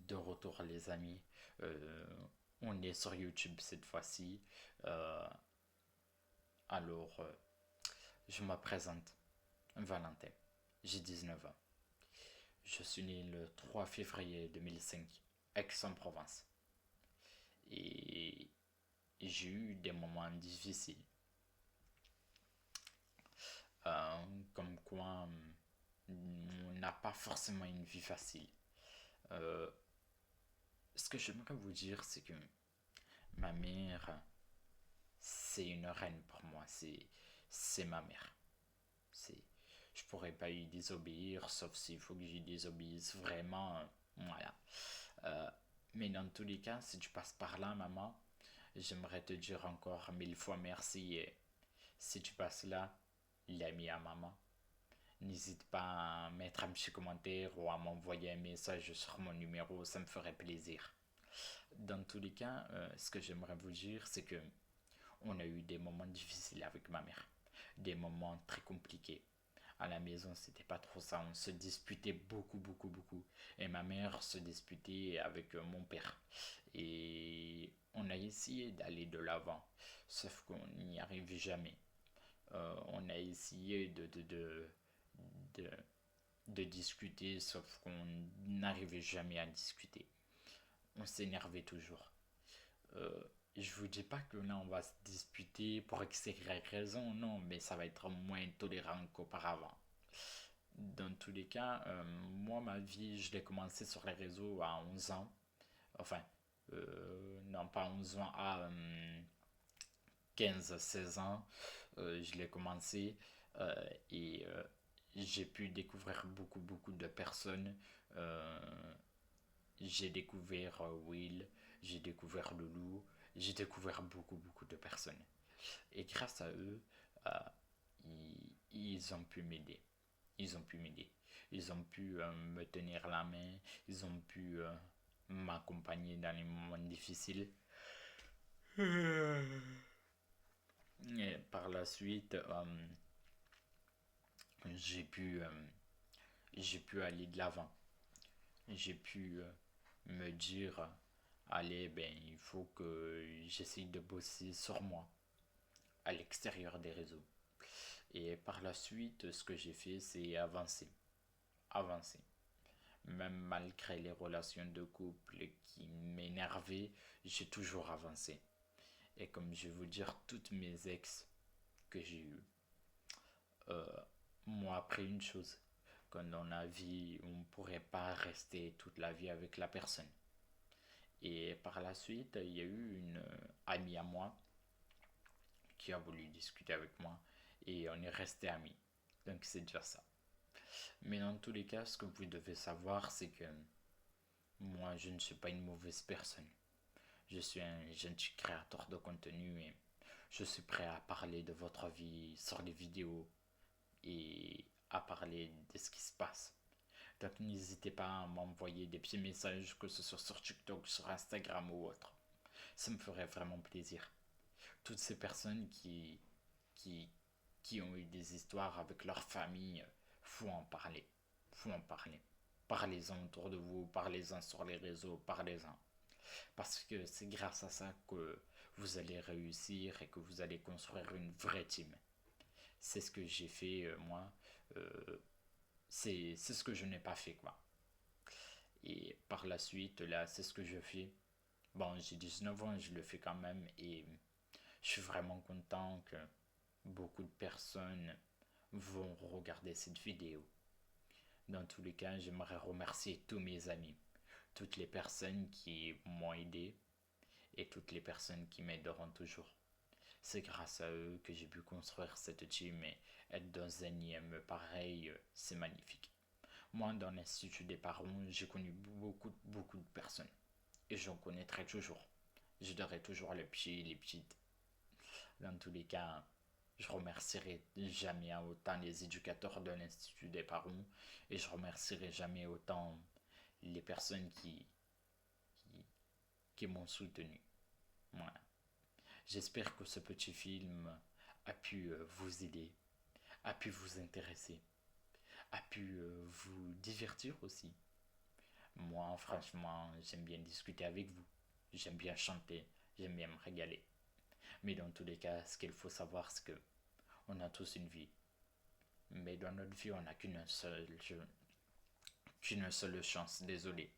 De retour les amis. Euh, on est sur YouTube cette fois-ci. Euh, alors, je me présente, Valentin. J'ai 19 ans. Je suis né le 3 février 2005, Aix-en-Provence. Et j'ai eu des moments difficiles. Euh, Comme quoi, on n'a pas forcément une vie facile. Euh, Ce que j'aimerais vous dire, c'est que ma mère, c'est une reine pour moi. C'est ma mère. C'est, je pourrais pas y désobéir, sauf s'il faut que j'y désobéisse vraiment. Voilà. Euh, mais dans tous les cas, si tu passes par là, maman, j'aimerais te dire encore mille fois merci. Et si tu passes là, l'ami à maman, n'hésite pas à mettre un petit commentaire ou à m'envoyer un message sur mon numéro, ça me ferait plaisir. Dans tous les cas, ce que j'aimerais vous dire, c'est que on a eu des moments difficiles avec ma mère, des moments très compliqués. À la maison, c'était pas trop ça. On se disputait beaucoup, beaucoup, beaucoup. Et ma mère se disputait avec mon père. Et on a essayé d'aller de l'avant, sauf qu'on n'y arrive jamais. On a essayé de, de discuter, sauf qu'on n'arrivait jamais à discuter. On s'énervait toujours. Euh, je vous dis pas que là on va se disputer pour x y raison, non, mais ça va être moins tolérant qu'auparavant. Dans tous les cas, moi ma vie, je l'ai commencé sur les réseaux à 11 ans. Enfin, non pas 11 ans, à 15-16 ans. Je l'ai commencé euh, et j'ai pu découvrir beaucoup, beaucoup de personnes. Euh, j'ai découvert Will, j'ai découvert Loulou, j'ai découvert beaucoup, beaucoup de personnes. Et grâce à eux, euh, ils ont pu m'aider. Ils ont pu m'aider. Ils ont pu me tenir la main. Ils ont pu m'accompagner dans les moments difficiles. Et par la suite, j'ai pu, euh, j'ai pu aller de l'avant. J'ai pu me dire, allez, ben, il faut que j'essaye de bosser sur moi, à l'extérieur des réseaux. Et par la suite, ce que j'ai fait, c'est avancer. Avancer. Même malgré les relations de couple qui m'énervaient, j'ai toujours avancé. Et comme je vais vous dire, toutes mes ex que j'ai eues euh, m'ont appris une chose. Que dans la vie, on ne pourrait pas rester toute la vie avec la personne. Et par la suite, il y a eu une amie à moi qui a voulu discuter avec moi et on est resté amis. Donc c'est déjà ça. Mais dans tous les cas, ce que vous devez savoir, c'est que moi, je ne suis pas une mauvaise personne. Je suis un gentil créateur de contenu et je suis prêt à parler de votre vie sur les vidéos et à parler de ce qui se passe. Donc n'hésitez pas à m'envoyer des petits messages, que ce soit sur TikTok, sur Instagram ou autre. Ça me ferait vraiment plaisir. Toutes ces personnes qui, qui ont eu des histoires avec leur famille, faut en parler. Faut en parler. Parlez-en autour de vous, parlez-en sur les réseaux, parlez-en. Parce que c'est grâce à ça que vous allez réussir et que vous allez construire une vraie team. C'est ce que j'ai fait, moi. Euh, c'est ce que je n'ai pas fait, quoi. Et par la suite, là, c'est ce que je fais. Bon, j'ai 19 ans, je le fais quand même. Et je suis vraiment content que beaucoup de personnes vont regarder cette vidéo. Dans tous les cas, j'aimerais remercier tous mes amis, toutes les personnes qui m'ont aidé et toutes les personnes qui m'aideront toujours. C'est grâce à eux que j'ai pu construire cette team et être dans un IM pareil, c'est magnifique. Moi, dans l'Institut des parents, j'ai connu beaucoup, beaucoup de personnes et j'en connaîtrai toujours. Je donnerai toujours les petits, les petites. Dans tous les cas, je remercierai jamais autant les éducateurs de l'Institut des parents et je remercierai jamais autant les personnes qui, qui m'ont soutenu. Voilà. J'espère que ce petit film a pu vous aider, a pu vous intéresser, a pu vous divertir aussi. Moi, franchement, j'aime bien discuter avec vous. J'aime bien chanter. J'aime bien me régaler. Mais dans tous les cas, ce qu'il faut savoir, c'est que on a tous une vie. Mais dans notre vie, on n'a qu'une seule chance. Désolé.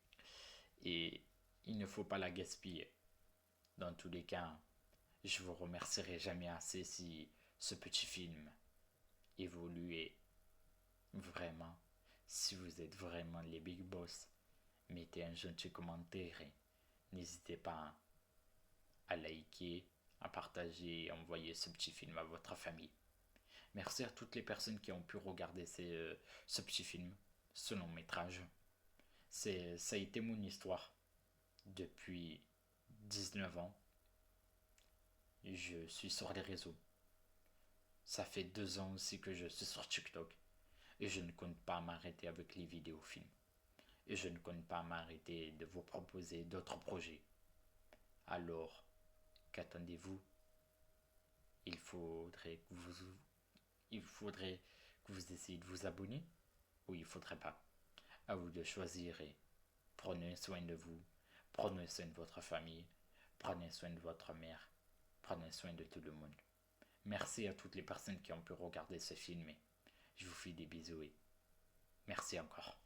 Et il ne faut pas la gaspiller. Dans tous les cas, je vous remercierai jamais assez si ce petit film évolue et vraiment, si vous êtes vraiment les big boss, mettez un gentil commentaire et n'hésitez pas à liker, à partager et à envoyer ce petit film à votre famille. Merci à toutes les personnes qui ont pu regarder ce petit film, ce long métrage. Ça a été mon histoire. Depuis 19 ans, je suis sur les réseaux. Ça fait 2 ans aussi que je suis sur TikTok. Et je ne compte pas m'arrêter avec les vidéos films. Et je ne compte pas m'arrêter de vous proposer d'autres projets. Alors, qu'attendez-vous? il faudrait que vous il faudrait que vous essayiez de vous abonner ou il faudrait pas. À vous de choisir et prenez soin de vous, prenez soin de votre famille, prenez soin de votre mère, prenez soin de tout le monde. Merci à toutes les personnes qui ont pu regarder ce film et je vous fais des bisous et merci encore.